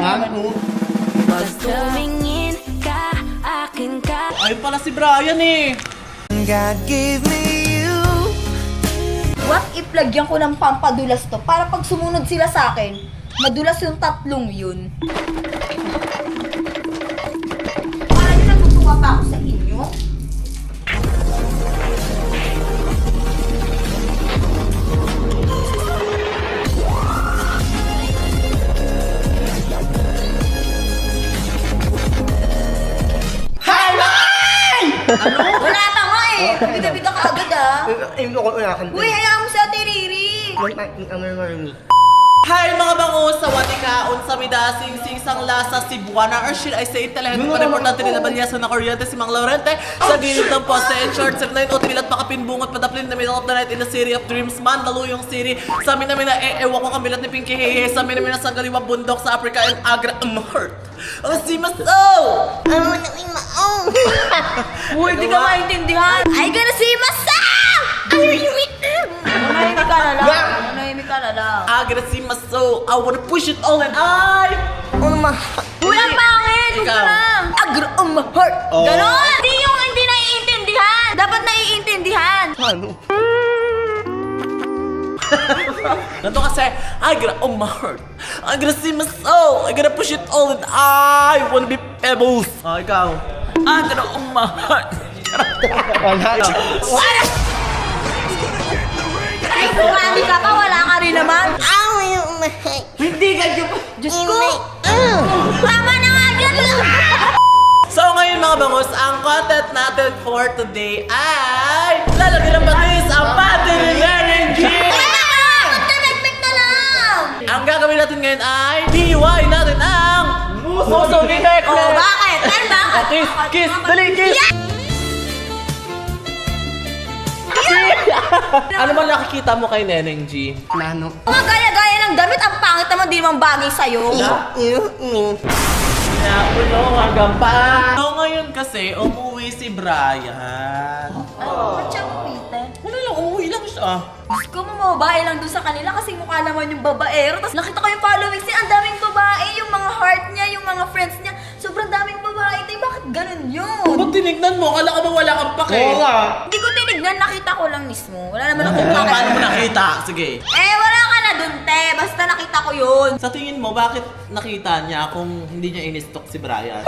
Pag tumingin ka, akin ka. Ayun pala si Brian eh. God gave me you. What if lagyan ko ng pampadulas to para pag sumunod sila sa akin, madulas yung tatlong yun. Para nyo natutuwa pa ako sa inyo? Wala pa nga eh! Bida-bida ka agad ah! Uy, hayaan mo si Ate Riri! Hi mga bango sa Watikaon sa Midasing Singsang Lasa Cebuana or should I say talagang pa-report natin nila Balyasan na Kuryente si Mang Laurente sa gilid ng poste and short 7-9 oatmeal at pakapinbungot padaplin na middle of the night in the city of dreams man daluyong city sa amin namin na ewan ko kamilat ni Pinky Hehe sa amin namin na sa galiwang bundok sa Africa and Agra heart ang si Maso! Uy, di ka maintindihan! I gonna see myself! Manahimik ka na lang! Manahimik ka na lang! I gotta see my soul. I wanna push it all and I Uy, ang pangit! Huwag ka Ikaw. lang! Agro on my heart! Oh. Ganon! Hindi yung hindi naiintindihan! Dapat naiintindihan! Nandun kasi, I gotta on my heart. I gotta see my soul. I gotta push it all and I wanna be pebbles. Oh, ikaw. I gotta on my heart. Ay, kumami ka pa, wala ka rin naman! Hindi ganyan pa. Diyos ko! Tama na nga dyan! So ngayon mga bangos, ang content natin for today ay lalagyan ng batis ang pati ni Energy! Magtanagmig na lang! Ang gagawin natin ngayon ay hiwain natin ang muso ni Hekle! Oh, bakit? Ay, bakit? Kiss! Kiss! Dali! Kiss! Ano man nakikita mo kay Neneng G? Nano. Mga gaya-gaya ng damit, ang pangit naman, di naman bagay sa'yo. Kaya ulo hanggang pa! So ngayon kasi, umuwi si Brian. Ba't siya umitin? Wala lang, umuwi lang siya. Diyos ko, mamababae lang doon sa kanila kasi mukha naman yung babaero. Tapos nakita ko yung followings niya, ang daming babae, yung mga heart niya, yung mga friends niya. Sobrang daming babae. Tay, bakit ganun yun? Pag tinignan mo, kala ka ba wala kang pake? Hindi ko tinignan, nakita ko lang mismo. Wala naman akong Paano pakita. mo nakita? Sige. Wala ka na dun, te. Basta nakita ko yun. Sa tingin mo, bakit nakita niya kung hindi niya in-stalk si Brian?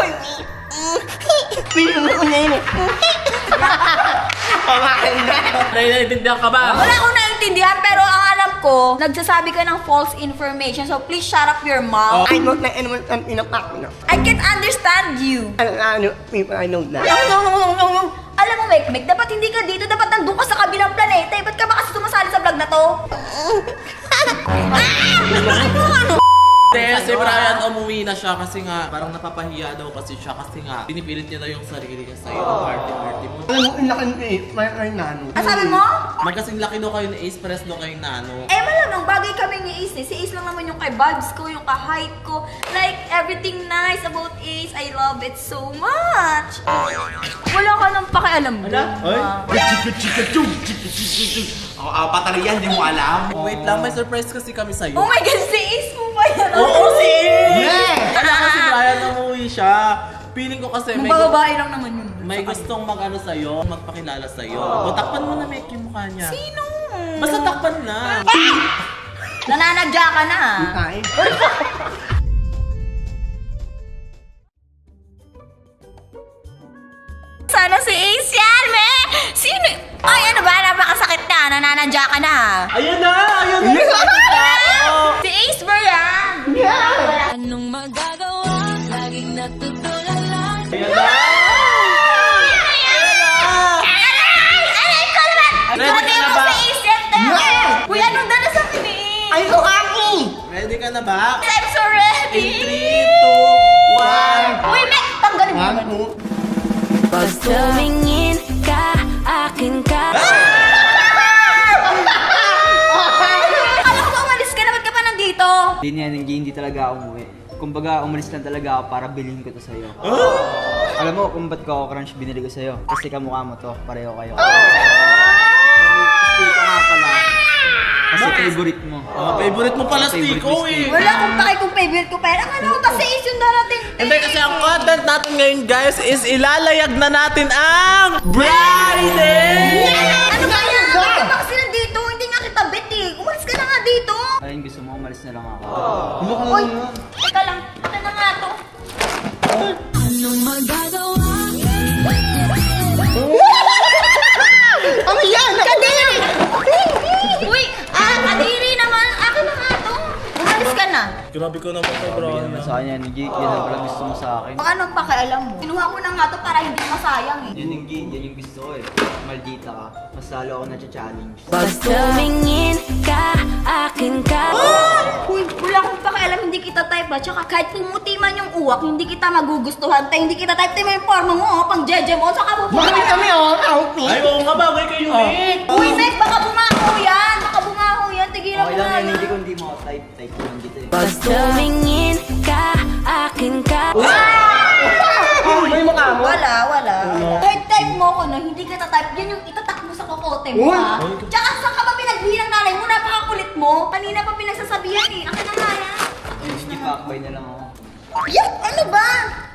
Naiintindihan ka ba? Wala akong naintindihan, pero ang alam ko, nagsasabi ka ng false information. So please shut up your mouth. I don't know anyone pinapak. I can't understand you. People I know that. Alam mo, Mek, dapat hindi ka dito. Dapat nandun ka sa kabilang planeta. Ba't ka ba kasi sumasali sa vlog na to? Si Brian umuwi na siya kasi nga parang napapahiya daw kasi siya kasi nga pinipilit niya daw yung sarili niya sa'yo. Ang party-party mo. Alam mo, inakan may nano. Sabi mo? Magkasing laki daw kayo ni Ace, pares daw kayo nano. Malamang bagay kami ni Ace eh. Si Ace lang naman yung kay vibes ko, yung ka-height ko. Like, everything nice about Ace. I love it so much. Wala ka nang pakialam doon. Patalian, di mo alam. Wait lang, may surprise kasi kami sa'yo. Oh my God, si Ace mo ba yan? Oo, si Ace! Yeah! Kaya kasi Brian umuwi siya. Feeling ko kasi Yung bababae lang naman yun. may gustong mag-ano sa'yo, magpakilala sa'yo. O takpan mo na Mek yung mukha niya. Sino? Basta takpan na. Nananadya ka na. Ay. Sana si Ace yan, me! Sino? Ay, ano ba? Napakasakit na. Nananadya ka na. Ayun na! Ayun na! Si Ace ba yan? Anong magagawa? Laging natutulala. Ayun na! Aray ko naman! Ready ka Kunin na mo ba? si Ace yan, te! Yeah! Uy, anong dala sa akin eh? Ay, so aki! Ready ka na ba? I'm so ready! In 3, 2, 1. Uy, Mek! Tanggalin mo naman. Pag tumingin ka, akin ka. Akala ko ba umalis ka na? Ba't ka pa nandito? Hindi talaga ako umuwi. Kumbaga, umalis lang talaga ako para bilhin ko to sa'yo. Alam mo kung ba't ko crush binili ko sa'yo? Kasi kamukha mo to, pareho kayo. Stay ka nga pala. Kasi Favorite mo. Favorite mo pala, Favorite Stiko biscuit. eh. Wala akong pake kung favorite ko, pero akala ko ba si Ace yung darating? Hindi kasi ang content natin ngayon guys is ilalayag na natin ang Friday! Ano ba yan? Bakit ka ba kasi nandito? Hindi nga kita bet eh. Umalis ka na nga dito. Ayun, gusto mo, umalis na lang ako. Uy, teka lang. Ito na nga to. Anong magagawa? Ano yan? Kadiri! Uy, kadiri naman. Akin na nga to. Umalis ka na. Grabe ko naman kay Sabi Brian. naman sa kanya, ni Jake, yan ang pala gusto mo sa akin. Baka anong pakialam mo? Kinuha ko na nga to para hindi masayang eh. Yan yung Jake, yan yung gusto ko eh. Maldita ka. Mas lalo ako na-challenge. Basta tumingin ka, akin ka. Uy, wala akong pakialam, hindi kita type ba? Tsaka kahit pumuti man yung uwak, hindi kita magugustuhan. Tayo hindi kita type, tayo yung forma mo, oh, pang jeje mo, saka pupunta. Bakit kami outfit? Ay, oo nga, bagay kayo Nick. Uy, Meg, baka bumaho yan! Baka bumaho yan, tigilan Okay mo lang na yan, yan. hindi ko hindi mo type ko lang dito eh. Basta tumingin ka, akin ka. May mukha mo? Wala. Kahit type mo ko no, hindi kita type, yan yung itatak mo sa kokote mo, Uy! ha? Tsaka saan ka ba pinagbilang nanay mo? Napakakulit mo. Kanina pa pinagsasabihan eh. Akin na nga yan. Hindi pakbay na lang ako. Yuck! Ano ba?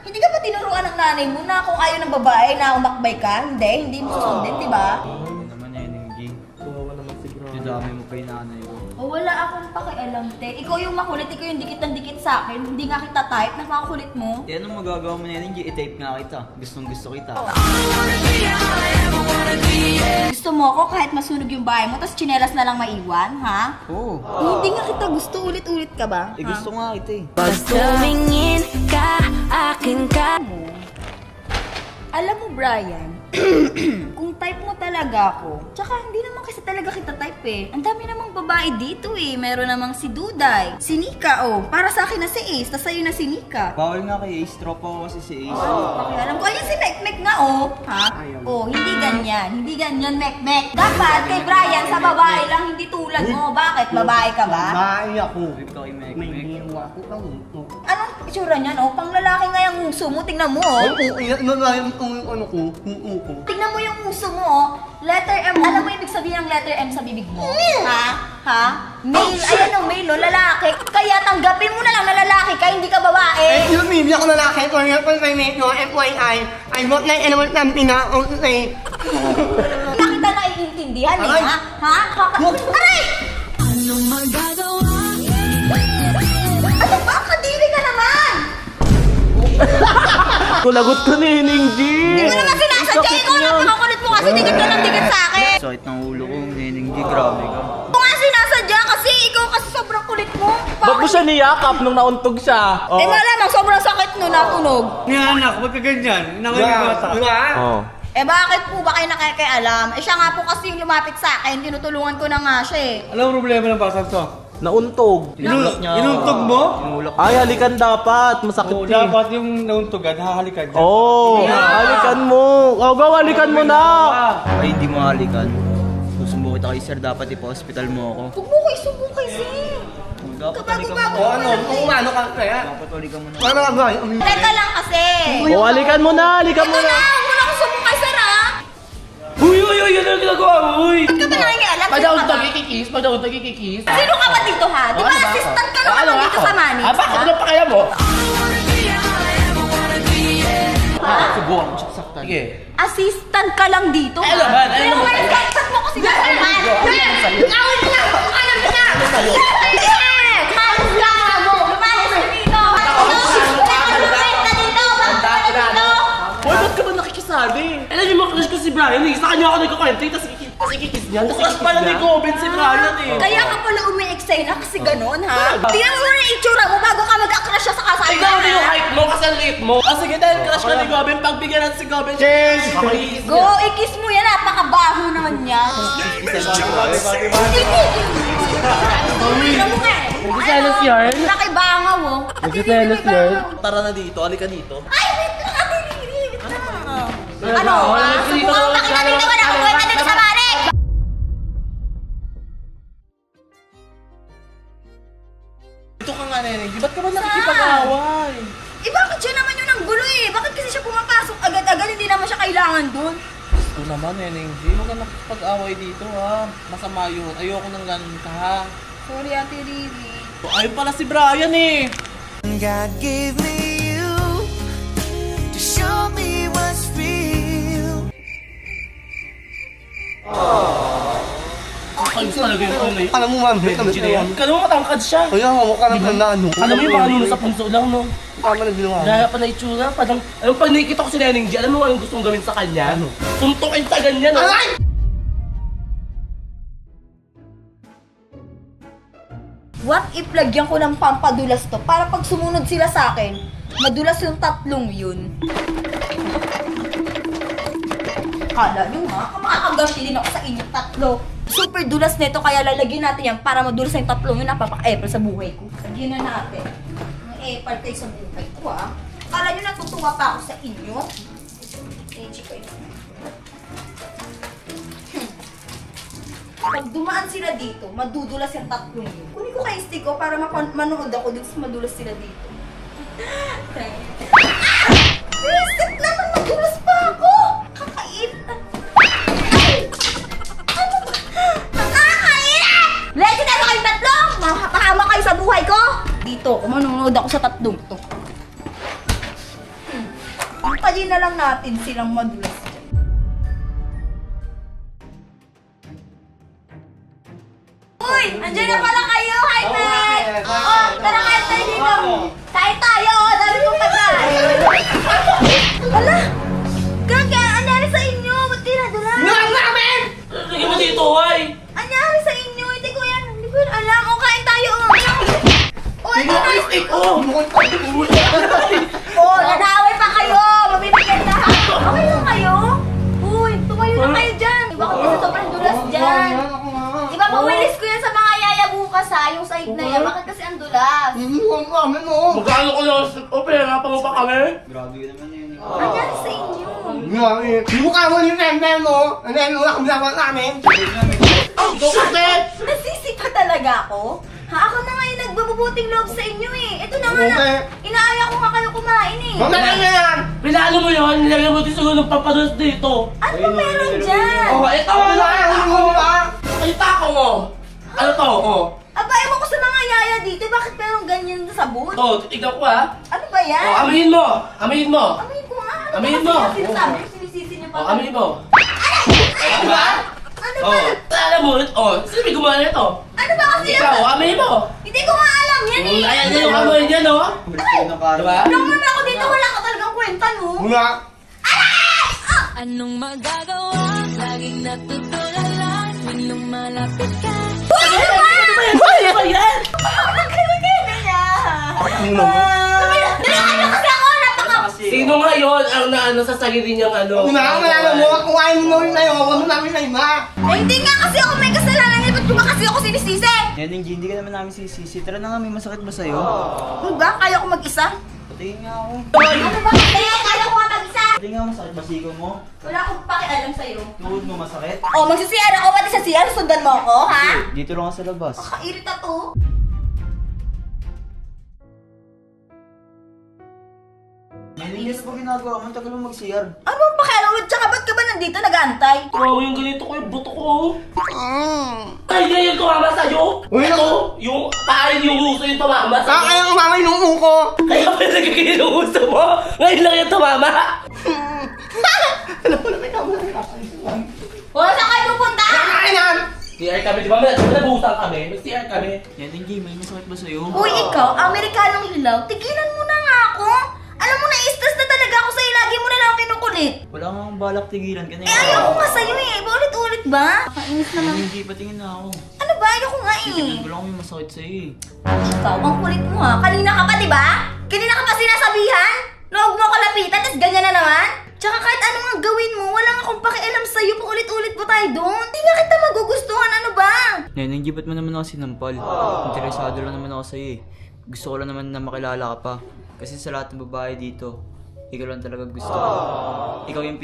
Hindi ka ba tinuruan ng nanay mo na kung ayaw ng babae na umakbay ka? Hindi mo susundin, di ba? Ano naman yan yung Jake? Kawawa naman si Brian. Didami mo pa yung nanay ko. O wala akong pakialam, te. Ikaw yung makulit, ikaw yung dikit ng dikit sa akin. Hindi nga kita type, napakakulit mo. Eh, anong magagawa mo na yan, Jake? I-type nga kita. Gustong gusto kita. Gusto mo ako kahit masunog yung bahay mo, tapos tsinelas na lang maiwan, ha? Oo. Hindi nga kita gusto, ulit-ulit ka ba? Eh, gusto nga kita eh. Basta tumingin ka, akin ka. Alam mo, Brian, kung type mo talaga ako, tsaka hindi naman kasi talaga kita type eh. Ang dami namang babae dito eh. Meron namang si Duday, si Nika, oh. Para sa akin na si Ace, tas sa'yo na si Nika. Bawal nga kay Ace. Tropa ko kasi si Ace. Pakialam ko, ayun si Mek nga, oh. Ha? Oh, hindi ganyan. Hindi ganyan, Mek. Dapat kay Brian sa babae lang, hindi tulad mo. Bakit? Babae ka ba? Bahay ako. Trip ka kay Mek. May ginawa ko lang. Anong itsura niyan, oh? Pang lalaki nga yung uso mo. Tingnan mo, oh. Ano ko? Ko. Tingnan mo yung uso mo, oh. Letter M. Alam mo ibig sabihin ng letter M sa bibig mo? Ha? Ha? Male. Ayan o, male, oh. Lalaki. Kaya tanggapin mo na lang na lalaki ka, hindi ka babae. Excuse me, hindi ako lalaki. Kung nga po may medyo FYI, I want na naman ng pinaunti. Hindi kita naiintindihan, eh, Aray! ha? Ha? Aray! Anong magagawa? Ano ba? Kadiri ka naman! Kulagot ko ni Hining G. Hindi ko naman sinasadya. Ikaw lang pakakulit mo kasi dikit ka ng dikit sa akin. Sakit ng ulo ko, Neneng G. Grabe ka. Ito nga sinasadya kasi ikaw kasi sobrang kulit mo. Ba't mo siya niyakap nung nauntog siya? Eh malamang sobrang sakit no natunog. Anak, wag ka ganyan. Nakakibata. Oh. Eh bakit po ba kayo nakikialam? Eh siya nga po kasi yung lumapit sa akin, tinutulungan ko na nga siya eh. Alam mo problema ng basang to? Nauntog. Inuntog mo? Inulak Ay, halikan dapat. Masakit Oo, eh. dapat yung nauntogan, hahalikan dyan. Oh, halikan mo. Oh, go, halikan mo na. Ay, hindi mo halikan. Susumbo kita kay sir, dapat ipa-hospital mo ako. Huwag mo ko isubukay sir. Dapat halikan mo. Kabago-bago Ano? Kung umano ka kaya? Dapat halikan mo na. Ano nga ba? Teka lang kasi. Oh, halikan mo na. Halikan mo Ito na. na, huwag mo na akong subukay sir ha. Uy! Yan ang ginagawa mo! Uy! Ba't ka ba nangingialam? Sino ka ba? Kikikis. Sino ka ba dito ha? Di ba assistant ka naman dito sa Manix? Bakit ano pa kaya mo? Subukan mo siya saktan. Sige. Assistant ka lang dito ha? Ano ba? Ano Pero ba? may saksak mo kasi na naman. Awin na! Alam na! Malas ka mo! Lumayas ka dito! Wala ka lumenta dito! Bakit ka dito? Boy, ba't ka ba nakikisali? Alam niyo mga ko si Brian eh. Sa kanya ako nagkakwento. Tapos ikikis niya. Bukas pala ni Gobin si Brian eh. Kaya ka pala umi-excite kasi ganun ha? Tingnan mo muna yung itsura mo bago ka mag-crush siya sa kasama. Ikaw na yung height mo kasi ang liit mo. Ah, sige, dahil crush ka ni Gobin, pagbigyan natin si Gobin. Cheers! Go, ikis mo yan, napakabaho naman yan. Tingnan mo nga eh. Nagsiselos yarn? Nakibangaw oh. Nagsiselos yarn? Tara na dito, halika dito. Ay, wait lang, ate Riri, wait lang. Ano, ha? Subukan mo kita dito, wala akong kwenta dito sa mare. Dito ka nga, Neneng. Ba't ka ba nakikipag-away? Eh bakit siya naman yung nanggulo eh? Bakit kasi siya pumapasok agad-agad? Hindi naman siya kailangan dun. Ito naman, Neneng G. Huwag ka nakapag-away dito, ha. Masama yun. Ayoko nang ganun ka, ha. Sorry, Ate Riri. So, ayun pala si Brian, eh. God gave me you to show me what's real. Ayos talaga yung ano eh. Alam mo, ma'am, kami Gina yan. Kala mo matangkad siya. Kaya mukha na tandaan mo. Alam mo yung mga nuno sa punso lang, no? Tama na ginawa. Gaya pa na itsura. Parang, alam pag nakikita ko si Neneng G, alam mo anong gustong gawin sa kanya? Suntukin sa ganyan, no? What if lagyan ko ng pampadulas to para pag sumunod sila sa akin, madulas yung tatlong yun. Kala nyo ha, makakagasilin ako sa inyong tatlo. Super dulas nito kaya lalagyan natin yan para madulas yung tatlong yun napapak-epal sa buhay ko. Lagyan na natin. Ang epal tayo sa buhay ko ha. Kala nyo natutuwa pa ako sa inyo? Check ko yun. Pag dumaan sila dito, madudulas yung tatlong yun. Kunin ko kay stick ko para manood ako dito sa madulas sila dito. Reset naman, madulas pa ako! Kakait! Ay! Ano ba? Nakakait! Lagi tayo kayong tatlo! Makakahama kayo sa buhay ko! Dito, manonood ako sa tatlong to. Antayin na lang natin silang madulas. Uy! Andiyan na pala kayo! Hi, Matt! Oh, tara kayo tayo dito! Kain tayo! Dami kong pagkain! Hala! Gaga! Anyari sa inyo? Ba't di nadala? Ginawa namin! Lagyan mo dito, ay! Anyari sa inyo? Hindi ko yan alam. O, kain tayo! O, ito na! Oh! O, nadaway pa kayo! Mabibigyan na! Okay lang kayo? Uy, tumayo na kayo dyan! Bakit kasi sobrang dulas dyan? Diba pawilis ko yan sa mga yaya bukas ha? Yung side na yan. Bakit kasi ang dulas? Ginawa namin mo. Magkano ko lang o pera pa mo pa kami? Grabe ka naman yun. Anyari sa inyo? Ginawa eh. Mukha mo yung member mo. Ang member na kami dapat namin. Ikaw kasi! Nasisi pa talaga ako? Ha? Ako na nga yung nagbabubuting loob sa inyo eh. Ito na nga na. Okay. Inaaya ko nga kayo kumain eh. Mamaya na yan! Pinalo mo yun, nilagyan mo din siguro ng papados dito. Ano ba meron dyan? Oh, ito! Wala yung mo ba? Ay, tako mo! Ano to? Oh. Aba, ewan ko sa mga yaya dito. Bakit meron ganyan sa sabon? To, titignan ko ha. Ano ba yan? Oh, amayin mo! Amayin mo! Amin ko nga. Ano Amin ba mo. kasi yung sinasabi? Sinisisi niyo pa. Oh, amayin mo! Diba? Ano ba? Oh, alam mo, oh, sino may gumawa nito? Ano ba kasi Ikaw, yan? amayin mo! Hindi ko nga alam yan eh. Ayan na yung amoy niya, no? Diba? Lang naman ako dito. Wala ka talagang kwenta, no? Wala. Anong magagawa? Laging natutulala tuwing lumalapit ka. Ano ba? Ano ba yan? Nagkakagana niya. Ano mo? Dalakan kasi ako. Napaka... Sino nga yun ang naano sa sarili niyang ano? Wala mo. Kung ayaw mo rin tayo, huwag mo namin na iba. Eh, hindi nga kasi ako may kasalanan. Ba't ko ba kasi ako sinisisi? Neneng G, hindi ka naman namin sisisi. Tara na nga, may masakit ba sa'yo? Ano ba? Kaya ko mag-isa? Patingin nga ako. Ano ba? Kaya ko nga mag-isa. Patingin nga, masakit ba siko mo? Wala akong pakialam sa'yo. Tuhod mo masakit? Oh, magsisiyar ako. Pati sa CR, sundan mo ako, ha? Dito lang ka sa labas. Kakairita to. Neneng G, ano ba ginagawa mo? Ang tagal mo mag-CR. Ano bang pakialam? Tsaka ba't ka ba nandito nag-aantay? Wow, yung ganito ko, yung buto ko. Ay, yan yung tumama sa'yo? Uy, Ito, yung paano yung uso yung tumama Saka sa'yo? kaya umamay nung uko. Kaya pa yung nagiging yung uso mo? Ngayon lang yung tumama? Alam mo na may kamala. O, saan kayo pupunta? Kakain yan! CR kami, di ba? Nabuhusan kami. Mag-CR kami. Neneng G, may masakit ba sa'yo? Uy, ikaw, Amerikanong hilaw, tigilan mo na nga ako. Alam mo, na-stress na talaga ako sa'yo. Lagi mo na lang ako kinukulit. Wala nga akong balak tigilan ka na Eh, ayaw ko nga sa'yo eh. Paulit-ulit ba? Kainis naman. Neneng G, patingin na ako. Ano ba? Ayaw ko nga eh. Tingnan ko lang kung may masakit sa'yo eh. Ikaw, ang kulit mo ha. Kanina ka pa, di ba? Kanina ka pa sinasabihan? Na huwag mo ako lapitan, tapos ganyan na naman? Tsaka kahit anong ang gawin mo, wala nga akong pakialam sa'yo. Paulit-ulit pa tayo doon. Hindi nga kita magugustuhan. Ano ba? Neneng G, ba't mo naman ako sinampal? Interesado lang naman ako sa'yo eh. Gusto ko lang naman na makilala ka pa. Kasi sa lahat ng babae dito, ikaw lang talaga gusto ko. Ikaw yung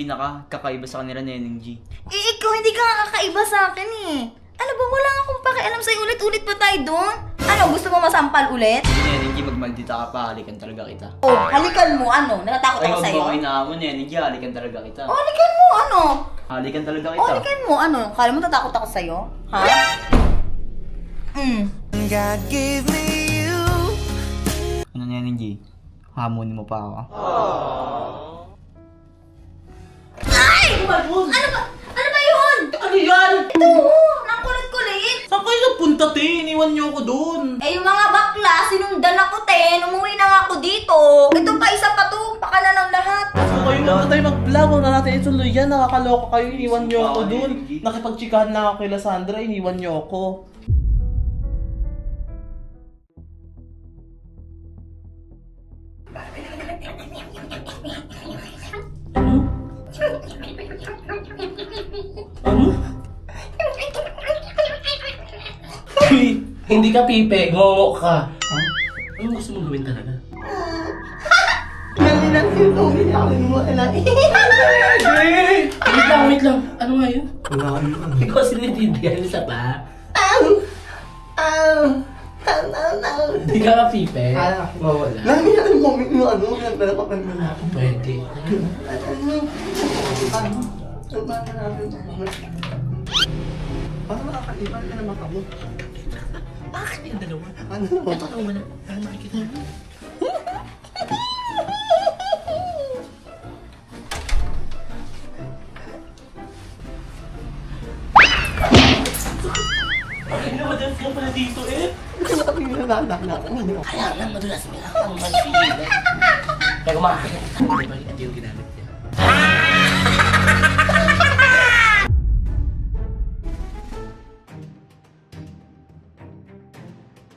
kakaiba sa kanila, Neneng G. Eh, ikaw hindi ka nga kakaiba sa akin eh. Ano ba, wala nga akong pakialam sa'yo. Ulit-ulit pa tayo doon? Ano, gusto mo masampal ulit? Neneng G, magmaldita ka pa, halikan talaga kita. Oh, halikan mo, ano? Natatakot Ay, ako huwag sa'yo? mo kinamon, Neneng G, halikan talaga kita. Oh, halikan mo, ano? Halikan talaga Oh, kita. halikan mo, ano? Kala mo tatakot ako sa'yo? Ha? God gave me you. Ano, Neneng G? Hamonin mo pa ako? Ay! Ano ba? Ano ba yun? Ano yan? Ito, nakulit-kulit. Saan kayo nagpunta, te? Iniwan niyo ako doon. Eh, yung mga bakla, sinundan ako, te. Umuwi na nga ako dito. Ito pa, isa pa to. Baka na ng lahat. So kayo na tayo mag-vlog. Huwag na natin ituloy yan. Nakakaloka kayo. Iniwan niyo ako doon. Nakipagtsikahan lang ako kay Sandra. Iniwan niyo ako. Uy, hindi ka pipe, ngongo ka. Ano gusto mong gawin talaga? Hindi lang sinutumi niya ako mo. Wait lang. Ano nga yun? Ikaw sinitindihan isa pa. Hindi ka ka pipe. Mawala. Lagi na yung moment mo, ano? Nagpala pa pa naman. Pwede. Parang nakakalipan ka naman kamo. Bakit yung dalawa? Ano? Ito lang wala. Para makikita mo. Bakit na madalas ka pala dito eh? Sabi nga nalalakan mo. Kaya lang madalas nila ang mansigilan. Pero makakita. Di ba hindi yung ginamit niya?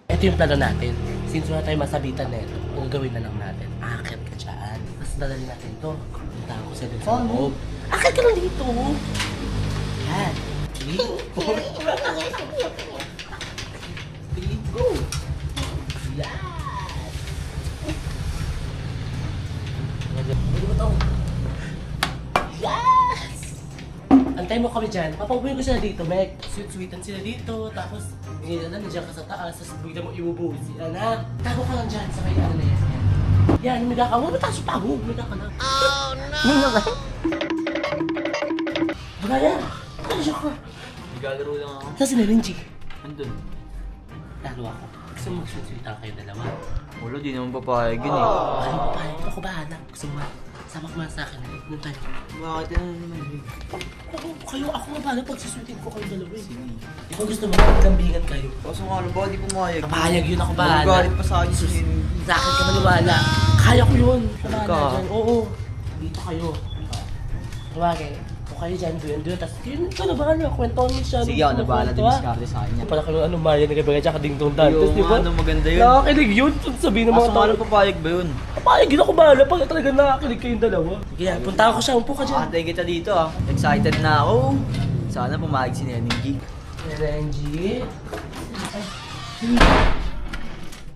Ito yung plano natin. Since wala tayong masabitan na ito, ang gawin na lang natin, akit ka dyan. Tapos dadali natin ito. Punta ako sa dun sa loob. Akit ka lang dito. Yan. Okay? Go. Yan. Ano ba ito? Yes! Antay mo kami dyan. Papaubuhin ko sila dito, Meg. Sweet-sweetan sila dito. Tapos, nandiyan ka sa taas. Tapos, bigla mo ibubuhin sila na. Tago ka lang dyan sa may ano na yan. Yan, umiga ka. Huwag mo taas yung tago. Umiga ka lang. Oh, no! Bagaya! Ano siya ka? Naglalaro lang ako. Saan si Neneng G? Andun. Lalo ako. Gusto mo mag-sweet-sweetan kayo dalawa? Wala, di naman papayag yun eh. Ano pa pa? Ako bahala. Gusto mo sama ko man sa akin. Nung tayo. Bakit yan naman eh? Ako nga bahala pag-sweetin ko kayo dalawa eh. Kung gusto mo, lambingan kayo. Kaso nga ano ba, di pumayag. Papayag yun ako bahala. Magalit pa sa akin si Neneng G. Sa akin ka maniwala. Kaya ko yun. Bahala Ka? dyan. Oo. Dito kayo. Tawagin. Kung kayo dyan, doon. Tapos ikaw na bahala. Kwentuhan mo siya. Sige, ako na bahala din diskarte sa kanya. Pala kayo ano, Maya na gabi tsaka Ding Dong Dantes, Yung di ba? ano, maganda yun. Nakakilig yun. Sabihin ng Kaso mga nga tao. ano, papayag ba yun? Papayag yun ako bahala. Pag talaga nakakilig kayong dalawa. Sige, punta ko siya. Umpo ka dyan. Atay kita dito ah. Excited na ako. Sana pumayag si Neneng G. Renji.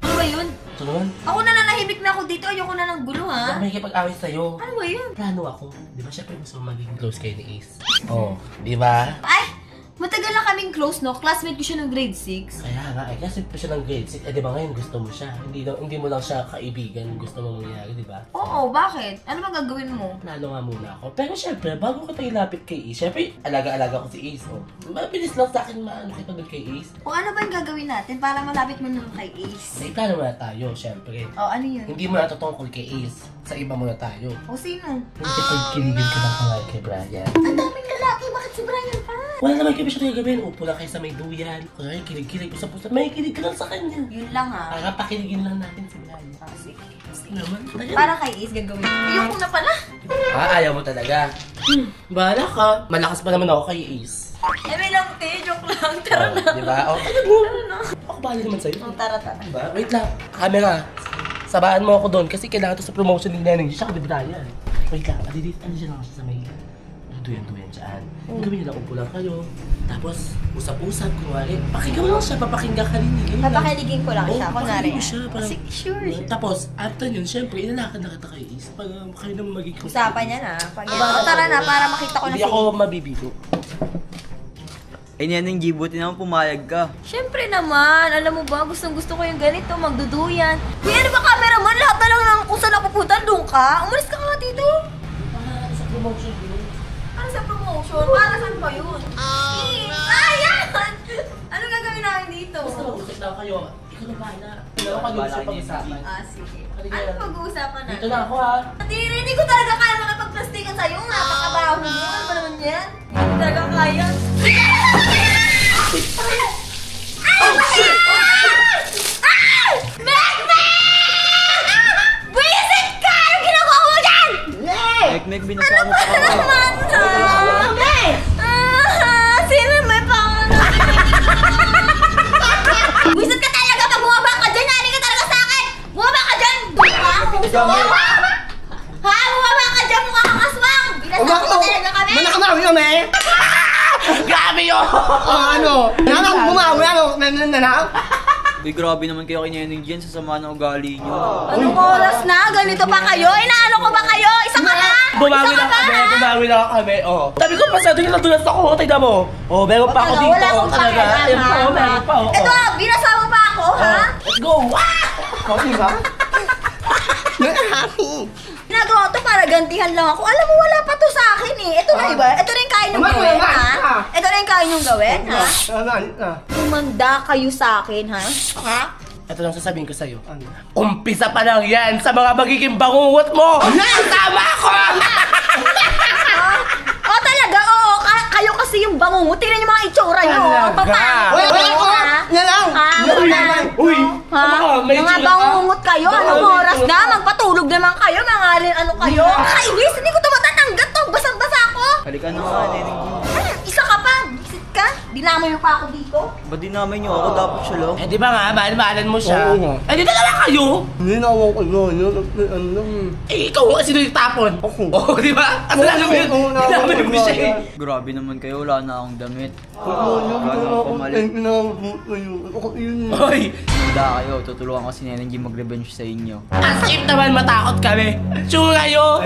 Ano ba yun? Ito naman. Ako na nanahimik na ako dito. Ayoko na ng gulo, ha? May kipag-away sa'yo. Ano ba yun? Plano ako. Di ba syempre gusto mo maging close kayo ni Ace? Oo. Di ba? Ay! Matagal na kaming close, no? Classmate ko siya ng grade 6. Kaya nga, kasi pa siya ng grade 6. Eh di ba ngayon gusto mo siya? Hindi mo lang siya kaibigan. Gusto mo mangyari, di ba? Oo, bakit? Ano ba gagawin mo? Plano nga muna ako. Pero syempre, bago kita ilapit kay Ace, syempre, alaga-alaga ko si Ace. Oh. Mabilis lang sa akin maano kita doon kay Ace. O ano ba yung gagawin natin para malapit mo naman kay Ace? May plano muna tayo, syempre. O ano yun? Hindi mo natutungkol kay Ace. Sa iba muna tayo. O sino? Hindi pagkiligan ka lang kung kay Brian. Ang daming lalaki, bakit si Brian pa? Wala naman kayo siya gagawin. Upo lang kayo sa may duyan. Kunwari, kilig-kilig. Usap-usap. May kilig ka lang sa kanya. Yun lang, ha? Para pakiligin lang natin si Brian. Sige. Sige naman. Para kay Ace gagawin. Ayoko na pala. Ayaw mo talaga. Bahala ka. Malakas pa naman ako kay Ace. Eh, may lang, te. Joke lang. Tara na. Diba? O, alam mo. Ako bahala naman sa'yo. O, tara. Diba? Wait lang. Camera. Sabaan mo ako doon kasi kailangan to sa promotion ni Neneng. Siya ka Brian. Wait lang. Adidit. Ano siya lang siya sa may duyan-duyan dyan. Gawin nila, upo lang kayo. Tapos, usap-usap, kunwari. Pakinggan lang siya, papakinggan ka rin. Papakiligin ko lang siya, kunwari. Pakinggan mo siya. Parang, Sige, sure. Tapos, after yun, syempre, ilalakad na kita kay Ace. Para kayo naman maging Usapan niya na. Pag o, tara na, para makita ko na Hindi si ako mabibigo. Ay, Neneng G, buti naman pumayag ka. Siyempre naman, alam mo ba, gustong gusto ko yung ganito, magduduyan. Kuya, ano ba cameraman? Lahat na lang ng kung saan napupunta, doon ka. Umalis ka nga dito. Para sa promotion yun. Ano sa promotion? Para saan ba yun? Ayan! Ano gagawin namin dito? Basta mag-usap lang kayo. Ikaw na bahala. Ano pa gusto pag-usapan? Sige. Halika. Ano pag-uusapan natin? Dito na ako ha. Hindi ko talaga kaya makipagplastikan sa'yo. Napakabaho mo. Ano ba naman yan? Hindi ko talaga kaya. Buisit ka! Anong ginagawa mo dyan? Mek, binasa mo pa ako. Naman sino may pangalan? Buisit ka talaga pag bumaba ka dyan. Nani ka talaga sa akin. Bumaba ka dyan. Ha? Bumaba ka dyan. Mukha kang aswang. Binasa ko talaga kami. Manakamawi kami! Grabe yun! Ano? Nanang bumawi, ano? Nanang? Uy, grabe naman kayo kay Neneng G, sasama ng ugali nyo. Anong oras na? Ganito pa kayo? Inaano ko ba kayo? Isa ka na? Bumawi Isa lang ka kami, ba, ha? bumawi lang kami, oh. Sabi ko, pasado yung nadulas ako, tignan mo. Oh, meron pa ako Talaga, dito, wala akong talaga. pakialam, Ayun pa, ha? oh, meron pa, oh. Ito, binasa mo pa ako, ha? Let's go! Oh, diba? Ginagawa to para gantihan lang ako. Alam mo, wala pa to sa akin eh. Ito na, diba? Ito na yung kaya niyong Tama, gawin, tama, ha? ha? Ito na yung kaya niyong gawin, ha? Ano? Tumanda kayo sa akin, ha? Ha? Ito lang sasabihin ko sa'yo. Umpisa pa lang yan sa mga magiging bangungot mo! Tama ko! Oh, talaga? Oo, kayo kasi yung bangungot. Tingnan niyo mga itsura niyo. Talaga? Ang papangit Wala, niyo, wala, ha? yan lang. Ha? Yan Wala. lang. Uy! Ha? Ano ka? May Mga itsura ka? bangungot kayo. Baka Anong may oras itsura na? ka? Magpatulog naman kayo. Mga ano kayo. Kaiwis, hindi ko ito matatanggap to. Basang-basa ako. Halika na nga, Neneng G. Isa ka pa. Bisit ka. Dinamay mo pa ako dito. Ba't di namin nyo ako? Dapat siya lang. Eh di ba nga, mahal-mahalan mo siya. Oo nga. Eh di dalawa kayo! Hindi na ako ano. Eh ikaw, sino yung tapon? Ako. Oo, di ba? Ano lang naman Oo, oo, Dinamay mo siya eh. Grabe naman kayo, wala na akong damit. Hoy! Wala kayo, tutulungan ko si Neneng G mag-revenge sa inyo. As if naman matakot kami. Tsura kayo!